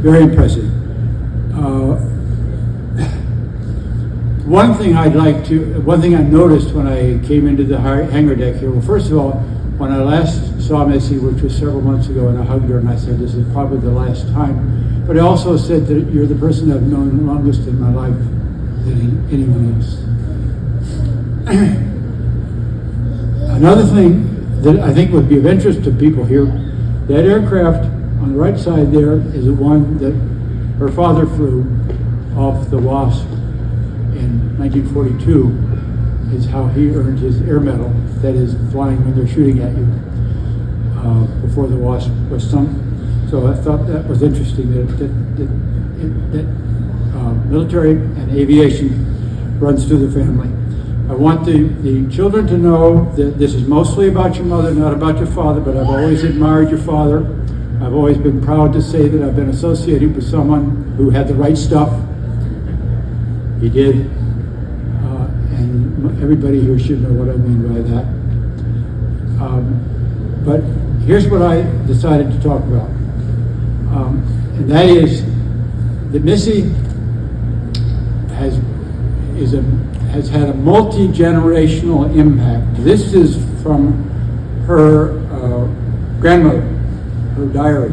very impressive. One thing I noticed when I came into the hangar deck here, well, first of all, when I last saw Missy, which was several months ago, and I hugged her and I said, this is probably the last time. But I also said that you're the person I've known longest in my life than anyone else. Another thing that I think would be of interest to people here, that aircraft on the right side there is the one that her father flew off the Wasp in 1942, is how he earned his air medal, that is flying when they're shooting at you, before the Wasp was sunk. So I thought that was interesting that military and aviation runs through the family. I want the children to know that this is mostly about your mother, not about your father, but I've always admired your father. I've always been proud to say that I've been associated with someone who had the right stuff. He did, and everybody here should know what I mean by that. But here's what I decided to talk about, and that is that Missy has had a multi-generational impact. This is from her grandmother, her diary.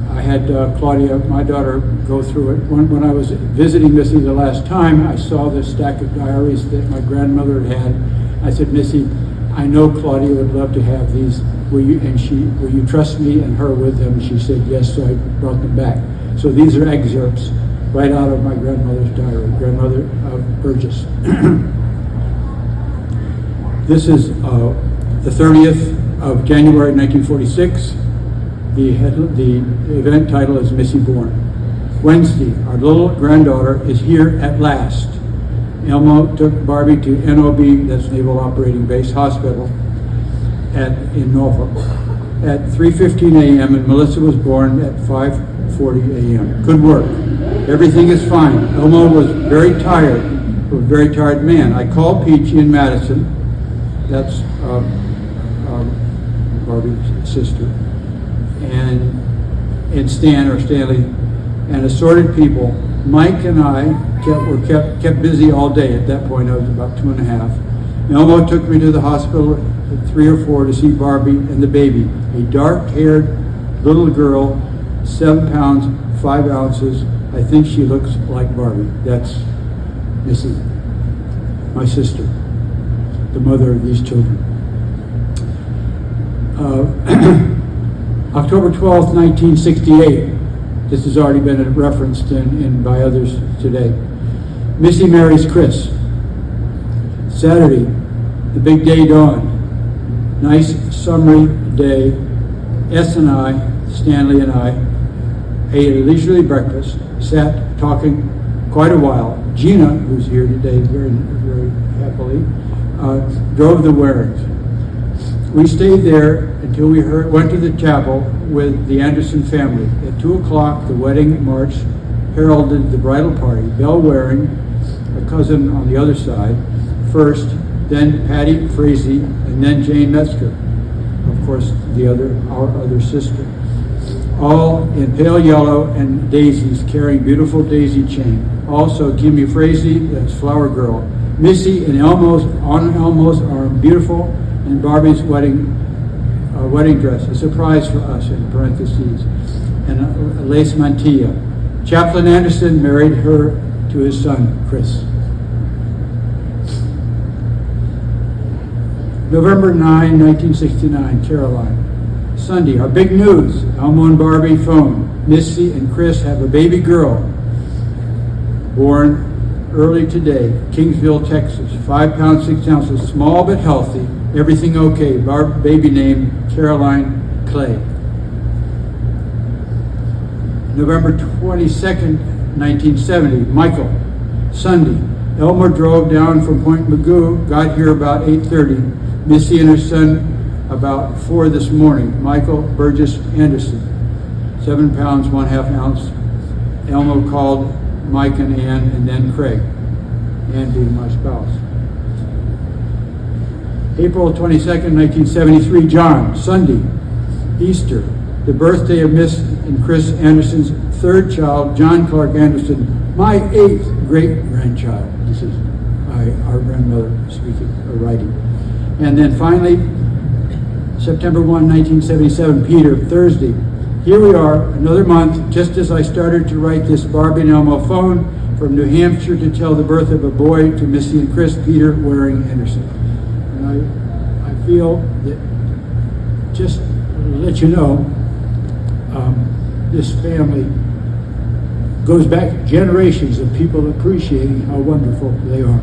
I had Claudia, my daughter, go through it. When I was visiting Missy the last time, I saw this stack of diaries that my grandmother had. I said, Missy, I know Claudia would love to have these. Will you trust me and her with them? She said yes, so I brought them back. So these are excerpts right out of my grandmother's diary, grandmother Burgess. This is the 30th of January 1946. The event title is Missy Born. Wednesday, our little granddaughter is here at last. Elmo took Barbie to NOB, that's Naval Operating Base Hospital, in Norfolk, at 3:15 a.m. and Melissa was born at 5:40 a.m. Good work. Everything is fine. Elmo was very tired, a very tired man. I called Peachy in Madison, that's Barbie's sister, and Stanley, and assorted people. Mike and I were kept busy all day. At that point, I was about 2.5. Elmo took me to the hospital at 3 or 4 to see Barbie and the baby, a dark-haired little girl, 7 pounds, 5 ounces. I think she looks like Barbie. That's Missy, my sister, the mother of these children. October 12th, 1968. This has already been referenced by others today. Missy marries Chris. Saturday, the big day dawned. Nice summery day. Stanley and I, ate a leisurely breakfast, sat talking quite a while. Gina, who's here today very, very happily, drove the Warings. We stayed there until we went to the chapel with the Anderson family. At 2 o'clock, the wedding march heralded the bridal party. Belle Waring, a cousin on the other side, first, then Patty Frazee, and then Jane Metzger, of course, our other sister. All in pale yellow and daisies, carrying beautiful daisy chain. Also, Kimmy Frazee, that's Flower Girl. Missy and Elmo's arm, beautiful, and Barbie's wedding dress, a surprise for us, in parentheses, and a lace mantilla. Chaplain Anderson married her to his son, Chris. November 9, 1969, Caroline. Sunday, our big news, Elmo and Barbie phone. Missy and Chris have a baby girl, born early today, Kingsville, Texas, 5 pounds, 6 ounces, small but healthy, everything okay. Baby name, Caroline Clay. November 22nd, 1970, Michael. Sunday, Elmer drove down from Point Magoo, got here about 8:30. Missy and her son about 4 this morning. Michael Burgess Anderson, 7 pounds, 1/2 ounce. Elmo called Mike and Ann, and then Craig, Ann being my spouse. April 22nd, 1973, John, Sunday, Easter, the birthday of Miss and Chris Anderson's third child, John Clark Anderson, my 8th great-grandchild. This is our grandmother speaking or writing. And then finally, September 1, 1977, Peter, Thursday. Here we are, another month, just as I started to write this. Barbie and Elmo phone from New Hampshire to tell the birth of a boy to Missy and Chris, Peter Waring Anderson. And I feel that, just to let you know, this family goes back generations of people appreciating how wonderful they are.